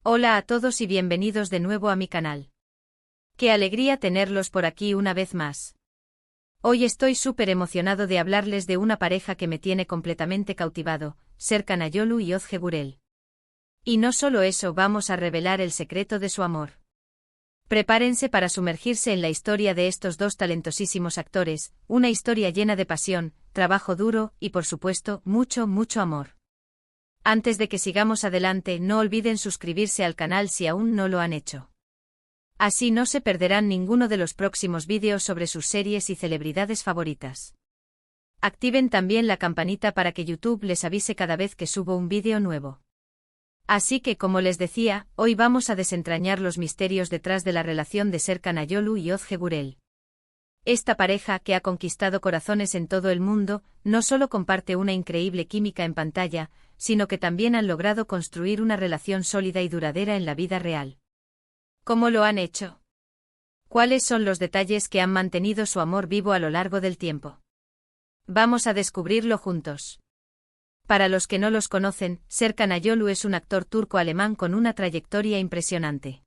Hola a todos y bienvenidos de nuevo a mi canal. Qué alegría tenerlos por aquí una vez más. Hoy estoy súper emocionado de hablarles de una pareja que me tiene completamente cautivado, Serkan Ayolu y Ozge Gürel. Y no solo eso, vamos a revelar el secreto de su amor. Prepárense para sumergirse en la historia de estos dos talentosísimos actores, una historia llena de pasión, trabajo duro y por supuesto, mucho amor. Antes de que sigamos adelante, no olviden suscribirse al canal si aún no lo han hecho. Así no se perderán ninguno de los próximos vídeos sobre sus series y celebridades favoritas. Activen también la campanita para que YouTube les avise cada vez que subo un vídeo nuevo. Así que, como les decía, hoy vamos a desentrañar los misterios detrás de la relación de Serkan Ayolu y Ozge Gürel. Esta pareja, que ha conquistado corazones en todo el mundo, no solo comparte una increíble química en pantalla, sino que también han logrado construir una relación sólida y duradera en la vida real. ¿Cómo lo han hecho? ¿Cuáles son los detalles que han mantenido su amor vivo a lo largo del tiempo? Vamos a descubrirlo juntos. Para los que no los conocen, Serkan Ayolu es un actor turco-alemán con una trayectoria impresionante.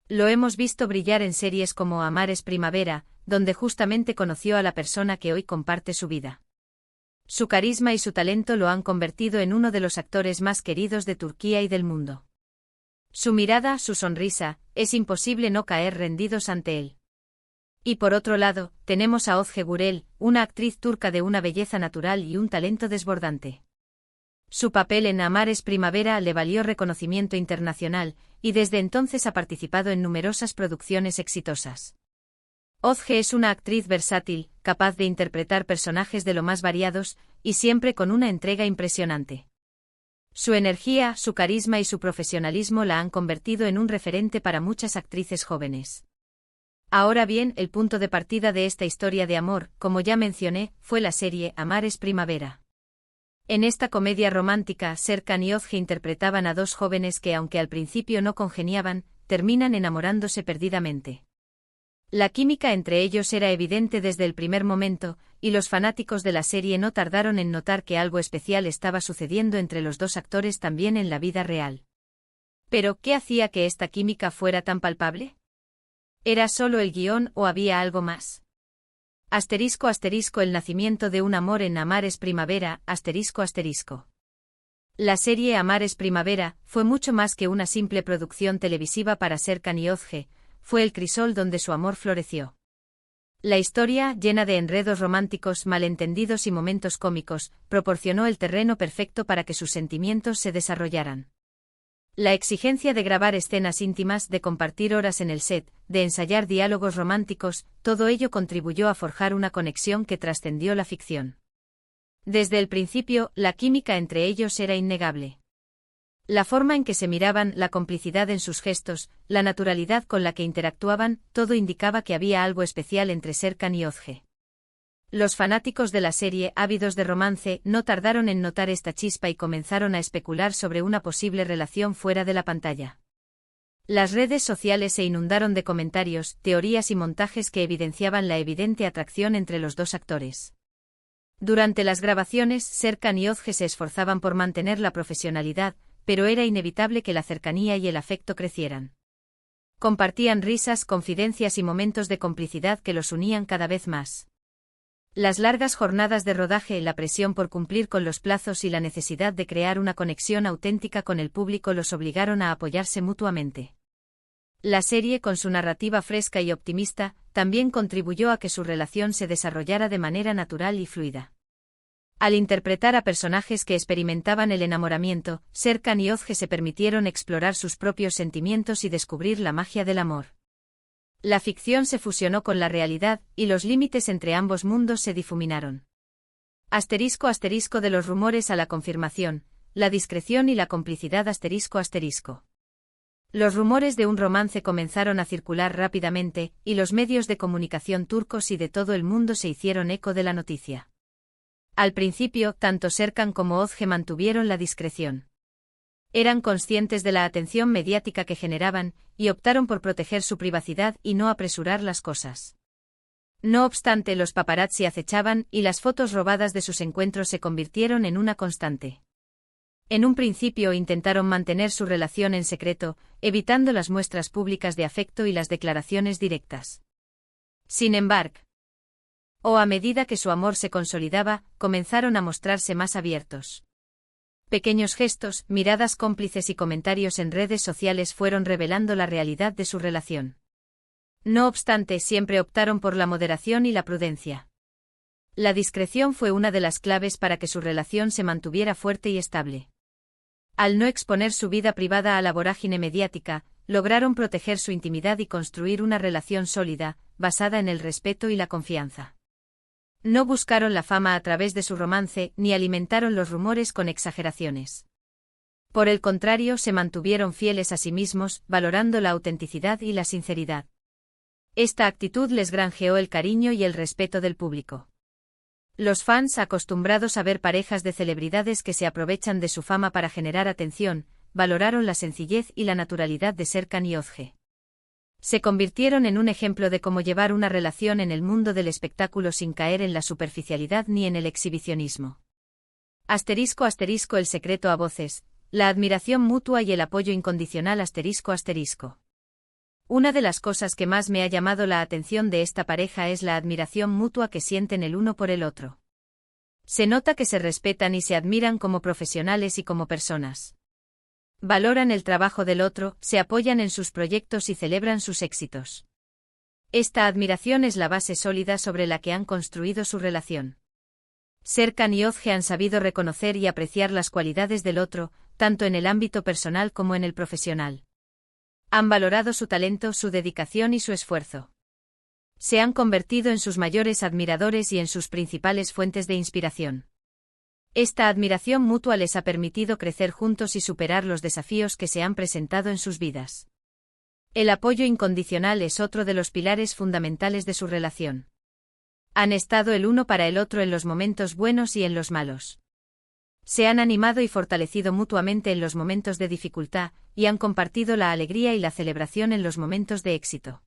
Lo hemos visto brillar en series como Amar es Primavera, donde justamente conoció a la persona que hoy comparte su vida. Su carisma y su talento lo han convertido en uno de los actores más queridos de Turquía y del mundo. Su mirada, su sonrisa, es imposible no caer rendidos ante él. Y por otro lado, tenemos a Ozge Gürel, una actriz turca de una belleza natural y un talento desbordante. Su papel en Amar es Primavera le valió reconocimiento internacional, y desde entonces ha participado en numerosas producciones exitosas. Ozge es una actriz versátil, capaz de interpretar personajes de lo más variados, y siempre con una entrega impresionante. Su energía, su carisma y su profesionalismo la han convertido en un referente para muchas actrices jóvenes. Ahora bien, el punto de partida de esta historia de amor, como ya mencioné, fue la serie Amar es Primavera. En esta comedia romántica, Serkan y Ozge interpretaban a dos jóvenes que, aunque al principio no congeniaban, terminan enamorándose perdidamente. La química entre ellos era evidente desde el primer momento, y los fanáticos de la serie no tardaron en notar que algo especial estaba sucediendo entre los dos actores también en la vida real. ¿Pero qué hacía que esta química fuera tan palpable? ¿Era solo el guión o había algo más? ***** El nacimiento de un amor en Amar es Primavera, *****. La serie Amar es Primavera fue mucho más que una simple producción televisiva para Serkan y Ozge, fue el crisol donde su amor floreció. La historia, llena de enredos románticos, malentendidos y momentos cómicos, proporcionó el terreno perfecto para que sus sentimientos se desarrollaran. La exigencia de grabar escenas íntimas, de compartir horas en el set, de ensayar diálogos románticos, todo ello contribuyó a forjar una conexión que trascendió la ficción. Desde el principio, la química entre ellos era innegable. La forma en que se miraban, la complicidad en sus gestos, la naturalidad con la que interactuaban, todo indicaba que había algo especial entre Serkan y Ozge. Los fanáticos de la serie, ávidos de romance, no tardaron en notar esta chispa y comenzaron a especular sobre una posible relación fuera de la pantalla. Las redes sociales se inundaron de comentarios, teorías y montajes que evidenciaban la evidente atracción entre los dos actores. Durante las grabaciones, Serkan y Ozge se esforzaban por mantener la profesionalidad, pero era inevitable que la cercanía y el afecto crecieran. Compartían risas, confidencias y momentos de complicidad que los unían cada vez más. Las largas jornadas de rodaje, la presión por cumplir con los plazos y la necesidad de crear una conexión auténtica con el público los obligaron a apoyarse mutuamente. La serie, con su narrativa fresca y optimista, también contribuyó a que su relación se desarrollara de manera natural y fluida. Al interpretar a personajes que experimentaban el enamoramiento, Serkan y Ozge se permitieron explorar sus propios sentimientos y descubrir la magia del amor. La ficción se fusionó con la realidad, y los límites entre ambos mundos se difuminaron. ***** De los rumores a la confirmación, la discreción y la complicidad *****. Los rumores de un romance comenzaron a circular rápidamente, y los medios de comunicación turcos y de todo el mundo se hicieron eco de la noticia. Al principio, tanto Serkan como Ozge mantuvieron la discreción. Eran conscientes de la atención mediática que generaban, y optaron por proteger su privacidad y no apresurar las cosas. No obstante, los paparazzi acechaban, y las fotos robadas de sus encuentros se convirtieron en una constante. En un principio intentaron mantener su relación en secreto, evitando las muestras públicas de afecto y las declaraciones directas. Sin embargo, a medida que su amor se consolidaba, comenzaron a mostrarse más abiertos. Pequeños gestos, miradas cómplices y comentarios en redes sociales fueron revelando la realidad de su relación. No obstante, siempre optaron por la moderación y la prudencia. La discreción fue una de las claves para que su relación se mantuviera fuerte y estable. Al no exponer su vida privada a la vorágine mediática, lograron proteger su intimidad y construir una relación sólida, basada en el respeto y la confianza. No buscaron la fama a través de su romance, ni alimentaron los rumores con exageraciones. Por el contrario, se mantuvieron fieles a sí mismos, valorando la autenticidad y la sinceridad. Esta actitud les granjeó el cariño y el respeto del público. Los fans, acostumbrados a ver parejas de celebridades que se aprovechan de su fama para generar atención, valoraron la sencillez y la naturalidad de Serkan y Özge. Se convirtieron en un ejemplo de cómo llevar una relación en el mundo del espectáculo sin caer en la superficialidad ni en el exhibicionismo. *** El secreto a voces, la admiración mutua y el apoyo incondicional. *** Una de las cosas que más me ha llamado la atención de esta pareja es la admiración mutua que sienten el uno por el otro. Se nota que se respetan y se admiran como profesionales y como personas. Valoran el trabajo del otro, se apoyan en sus proyectos y celebran sus éxitos. Esta admiración es la base sólida sobre la que han construido su relación. Serkan y Özge han sabido reconocer y apreciar las cualidades del otro, tanto en el ámbito personal como en el profesional. Han valorado su talento, su dedicación y su esfuerzo. Se han convertido en sus mayores admiradores y en sus principales fuentes de inspiración. Esta admiración mutua les ha permitido crecer juntos y superar los desafíos que se han presentado en sus vidas. El apoyo incondicional es otro de los pilares fundamentales de su relación. Han estado el uno para el otro en los momentos buenos y en los malos. Se han animado y fortalecido mutuamente en los momentos de dificultad, y han compartido la alegría y la celebración en los momentos de éxito.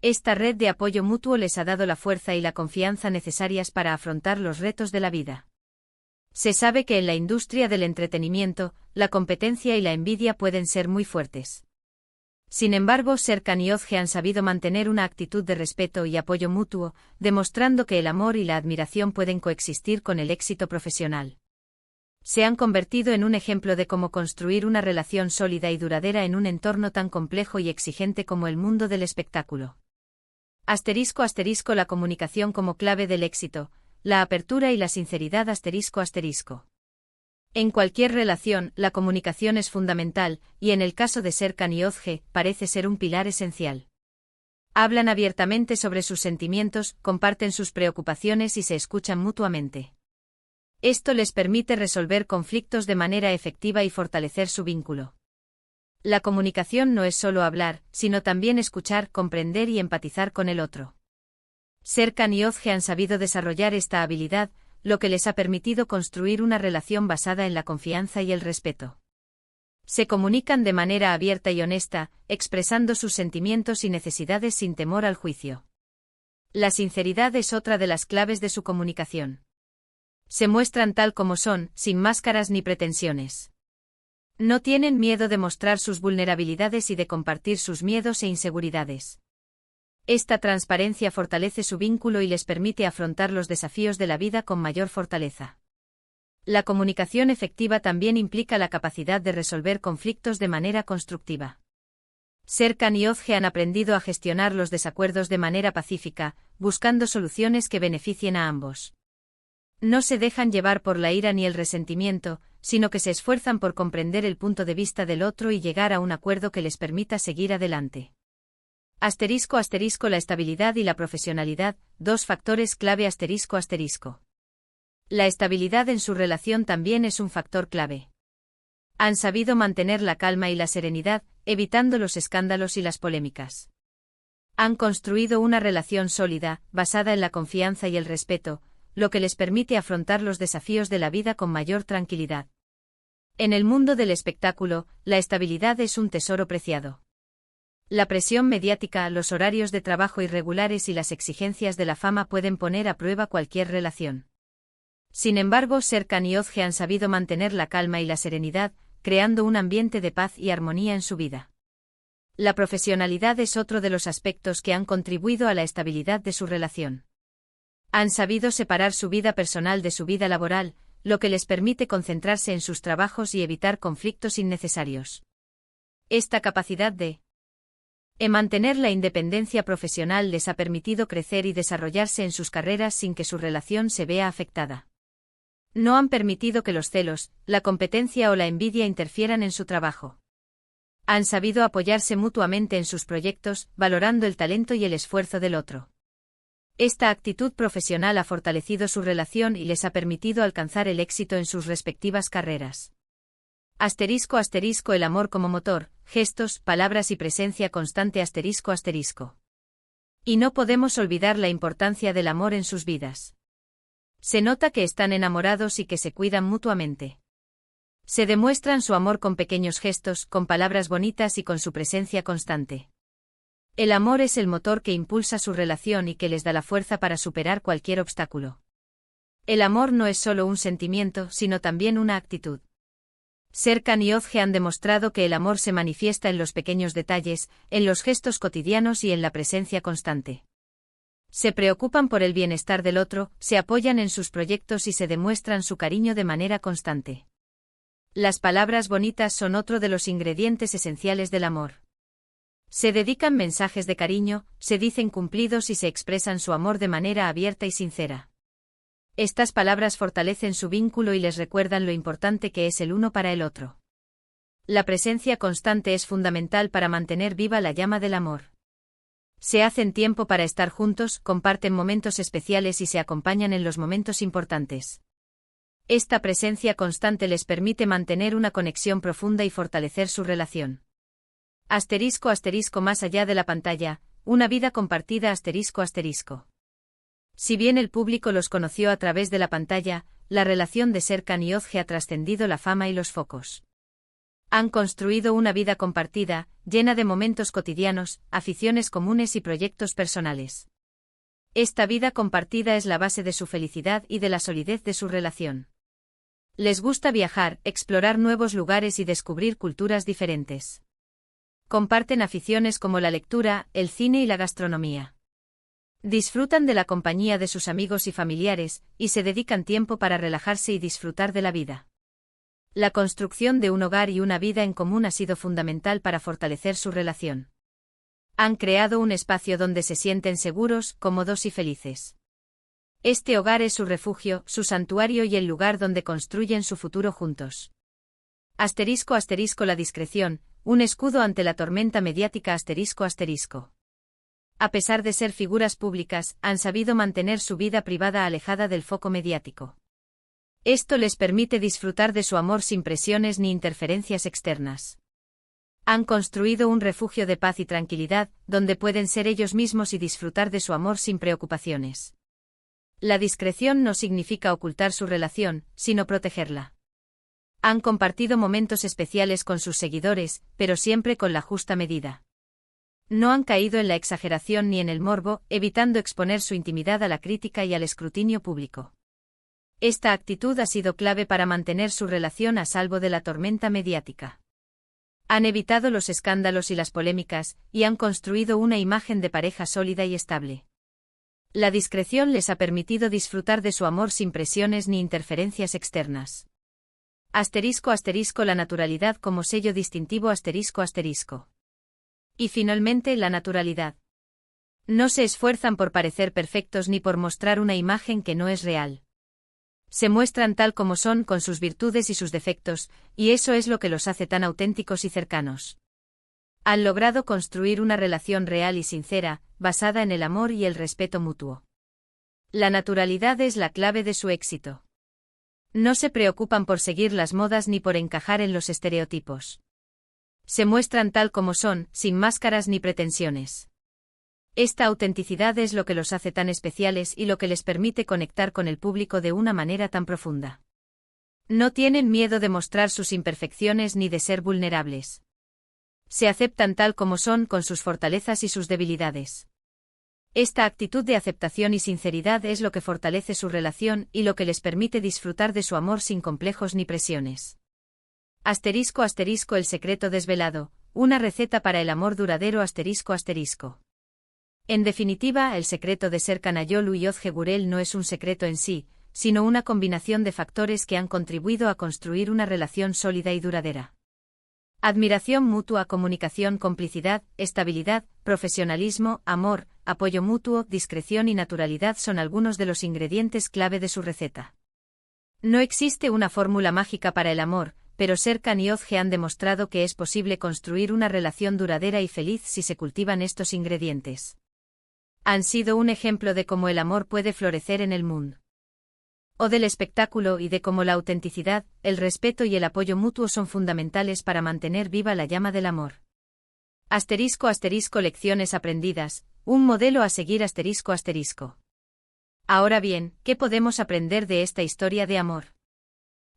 Esta red de apoyo mutuo les ha dado la fuerza y la confianza necesarias para afrontar los retos de la vida. Se sabe que en la industria del entretenimiento, la competencia y la envidia pueden ser muy fuertes. Sin embargo, Serkan y Özge han sabido mantener una actitud de respeto y apoyo mutuo, demostrando que el amor y la admiración pueden coexistir con el éxito profesional. Se han convertido en un ejemplo de cómo construir una relación sólida y duradera en un entorno tan complejo y exigente como el mundo del espectáculo. *** La comunicación como clave del éxito, la apertura y la sinceridad. *** En cualquier relación, la comunicación es fundamental, y en el caso de Serkan y Özge, parece ser un pilar esencial. Hablan abiertamente sobre sus sentimientos, comparten sus preocupaciones y se escuchan mutuamente. Esto les permite resolver conflictos de manera efectiva y fortalecer su vínculo. La comunicación no es solo hablar, sino también escuchar, comprender y empatizar con el otro. Serkan y Özge han sabido desarrollar esta habilidad, lo que les ha permitido construir una relación basada en la confianza y el respeto. Se comunican de manera abierta y honesta, expresando sus sentimientos y necesidades sin temor al juicio. La sinceridad es otra de las claves de su comunicación. Se muestran tal como son, sin máscaras ni pretensiones. No tienen miedo de mostrar sus vulnerabilidades y de compartir sus miedos e inseguridades. Esta transparencia fortalece su vínculo y les permite afrontar los desafíos de la vida con mayor fortaleza. La comunicación efectiva también implica la capacidad de resolver conflictos de manera constructiva. Serkan y Özge han aprendido a gestionar los desacuerdos de manera pacífica, buscando soluciones que beneficien a ambos. No se dejan llevar por la ira ni el resentimiento, sino que se esfuerzan por comprender el punto de vista del otro y llegar a un acuerdo que les permita seguir adelante. *** La estabilidad y la profesionalidad, dos factores clave. *** La estabilidad en su relación también es un factor clave. Han sabido mantener la calma y la serenidad, evitando los escándalos y las polémicas. Han construido una relación sólida, basada en la confianza y el respeto, lo que les permite afrontar los desafíos de la vida con mayor tranquilidad. En el mundo del espectáculo, la estabilidad es un tesoro preciado. La presión mediática, los horarios de trabajo irregulares y las exigencias de la fama pueden poner a prueba cualquier relación. Sin embargo, Serkan y Ozge han sabido mantener la calma y la serenidad, creando un ambiente de paz y armonía en su vida. La profesionalidad es otro de los aspectos que han contribuido a la estabilidad de su relación. Han sabido separar su vida personal de su vida laboral, lo que les permite concentrarse en sus trabajos y evitar conflictos innecesarios. Esta capacidad de mantener la independencia profesional les ha permitido crecer y desarrollarse en sus carreras sin que su relación se vea afectada. No han permitido que los celos, la competencia o la envidia interfieran en su trabajo. Han sabido apoyarse mutuamente en sus proyectos, valorando el talento y el esfuerzo del otro. Esta actitud profesional ha fortalecido su relación y les ha permitido alcanzar el éxito en sus respectivas carreras. *** El amor como motor, gestos, palabras y presencia constante ***. Y no podemos olvidar la importancia del amor en sus vidas. Se nota que están enamorados y que se cuidan mutuamente. Se demuestran su amor con pequeños gestos, con palabras bonitas y con su presencia constante. El amor es el motor que impulsa su relación y que les da la fuerza para superar cualquier obstáculo. El amor no es solo un sentimiento, sino también una actitud. Serkan y Ozge han demostrado que el amor se manifiesta en los pequeños detalles, en los gestos cotidianos y en la presencia constante. Se preocupan por el bienestar del otro, se apoyan en sus proyectos y se demuestran su cariño de manera constante. Las palabras bonitas son otro de los ingredientes esenciales del amor. Se dedican mensajes de cariño, se dicen cumplidos y se expresan su amor de manera abierta y sincera. Estas palabras fortalecen su vínculo y les recuerdan lo importante que es el uno para el otro. La presencia constante es fundamental para mantener viva la llama del amor. Se hacen tiempo para estar juntos, comparten momentos especiales y se acompañan en los momentos importantes. Esta presencia constante les permite mantener una conexión profunda y fortalecer su relación. *** Más allá de la pantalla, una vida compartida ***. Si bien el público los conoció a través de la pantalla, la relación de Serkan y Ozge ha trascendido la fama y los focos. Han construido una vida compartida, llena de momentos cotidianos, aficiones comunes y proyectos personales. Esta vida compartida es la base de su felicidad y de la solidez de su relación. Les gusta viajar, explorar nuevos lugares y descubrir culturas diferentes. Comparten aficiones como la lectura, el cine y la gastronomía. Disfrutan de la compañía de sus amigos y familiares, y se dedican tiempo para relajarse y disfrutar de la vida. La construcción de un hogar y una vida en común ha sido fundamental para fortalecer su relación. Han creado un espacio donde se sienten seguros, cómodos y felices. Este hogar es su refugio, su santuario y el lugar donde construyen su futuro juntos. *** La discreción, un escudo ante la tormenta mediática ***. A pesar de ser figuras públicas, han sabido mantener su vida privada alejada del foco mediático. Esto les permite disfrutar de su amor sin presiones ni interferencias externas. Han construido un refugio de paz y tranquilidad, donde pueden ser ellos mismos y disfrutar de su amor sin preocupaciones. La discreción no significa ocultar su relación, sino protegerla. Han compartido momentos especiales con sus seguidores, pero siempre con la justa medida. No han caído en la exageración ni en el morbo, evitando exponer su intimidad a la crítica y al escrutinio público. Esta actitud ha sido clave para mantener su relación a salvo de la tormenta mediática. Han evitado los escándalos y las polémicas, y han construido una imagen de pareja sólida y estable. La discreción les ha permitido disfrutar de su amor sin presiones ni interferencias externas. *** La naturalidad como sello distintivo ***. Y finalmente la naturalidad. No se esfuerzan por parecer perfectos ni por mostrar una imagen que no es real. Se muestran tal como son con sus virtudes y sus defectos, y eso es lo que los hace tan auténticos y cercanos. Han logrado construir una relación real y sincera, basada en el amor y el respeto mutuo. La naturalidad es la clave de su éxito. No se preocupan por seguir las modas ni por encajar en los estereotipos. Se muestran tal como son, sin máscaras ni pretensiones. Esta autenticidad es lo que los hace tan especiales y lo que les permite conectar con el público de una manera tan profunda. No tienen miedo de mostrar sus imperfecciones ni de ser vulnerables. Se aceptan tal como son con sus fortalezas y sus debilidades. Esta actitud de aceptación y sinceridad es lo que fortalece su relación y lo que les permite disfrutar de su amor sin complejos ni presiones. Asterisco asterisco el secreto desvelado, una receta para el amor duradero asterisco asterisco. En definitiva, el secreto de Serkan Ayolu y Ozge Gurel no es un secreto en sí, sino una combinación de factores que han contribuido a construir una relación sólida y duradera. Admiración mutua, comunicación, complicidad, estabilidad, profesionalismo, amor, apoyo mutuo, discreción y naturalidad son algunos de los ingredientes clave de su receta. No existe una fórmula mágica para el amor, pero Serkan y Ozge han demostrado que es posible construir una relación duradera y feliz si se cultivan estos ingredientes. Han sido un ejemplo de cómo el amor puede florecer en el mundo o del espectáculo y de cómo la autenticidad, el respeto y el apoyo mutuo son fundamentales para mantener viva la llama del amor. Asterisco asterisco lecciones aprendidas, un modelo a seguir asterisco asterisco. Ahora bien, ¿qué podemos aprender de esta historia de amor?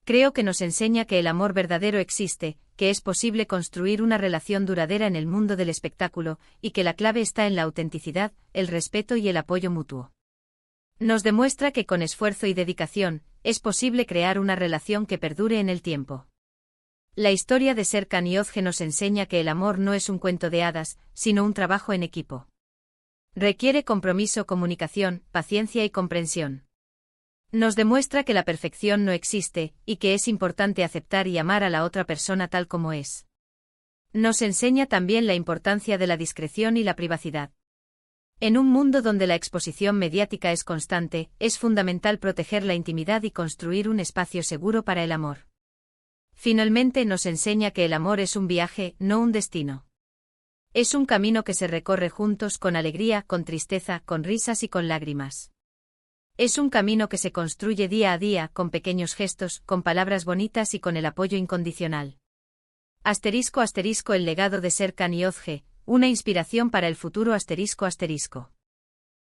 Creo que nos enseña que el amor verdadero existe, que es posible construir una relación duradera en el mundo del espectáculo, y que la clave está en la autenticidad, el respeto y el apoyo mutuo. Nos demuestra que con esfuerzo y dedicación, es posible crear una relación que perdure en el tiempo. La historia de Serkan y Ozge nos enseña que el amor no es un cuento de hadas, sino un trabajo en equipo. Requiere compromiso, comunicación, paciencia y comprensión. Nos demuestra que la perfección no existe, y que es importante aceptar y amar a la otra persona tal como es. Nos enseña también la importancia de la discreción y la privacidad. En un mundo donde la exposición mediática es constante, es fundamental proteger la intimidad y construir un espacio seguro para el amor. Finalmente nos enseña que el amor es un viaje, no un destino. Es un camino que se recorre juntos con alegría, con tristeza, con risas y con lágrimas. Es un camino que se construye día a día, con pequeños gestos, con palabras bonitas y con el apoyo incondicional. Asterisco asterisco el legado de Serkan y Ozge, una inspiración para el futuro asterisco asterisco.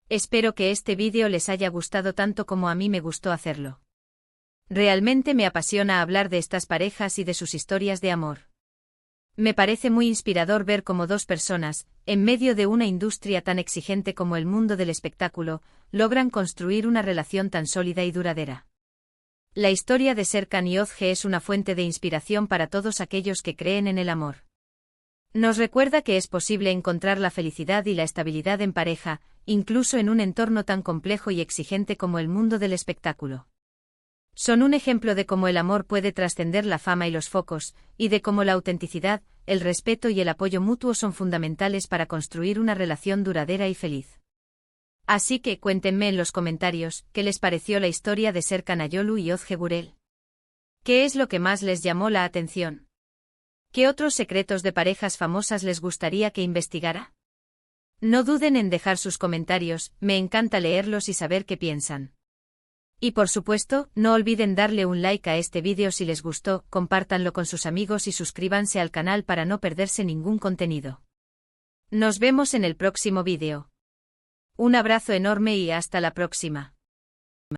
Espero que este vídeo les haya gustado tanto como a mí me gustó hacerlo. Realmente me apasiona hablar de estas parejas y de sus historias de amor. Me parece muy inspirador ver cómo dos personas, en medio de una industria tan exigente como el mundo del espectáculo, logran construir una relación tan sólida y duradera. La historia de Serkan y Ozge es una fuente de inspiración para todos aquellos que creen en el amor. Nos recuerda que es posible encontrar la felicidad y la estabilidad en pareja, incluso en un entorno tan complejo y exigente como el mundo del espectáculo. Son un ejemplo de cómo el amor puede trascender la fama y los focos, y de cómo la autenticidad, el respeto y el apoyo mutuo son fundamentales para construir una relación duradera y feliz. Así que cuéntenme en los comentarios qué les pareció la historia de Serkan Ayolu y Ozge Gurel. ¿Qué es lo que más les llamó la atención? ¿Qué otros secretos de parejas famosas les gustaría que investigara? No duden en dejar sus comentarios, me encanta leerlos y saber qué piensan. Y por supuesto, no olviden darle un like a este vídeo si les gustó, compártanlo con sus amigos y suscríbanse al canal para no perderse ningún contenido. Nos vemos en el próximo vídeo. Un abrazo enorme y hasta la próxima.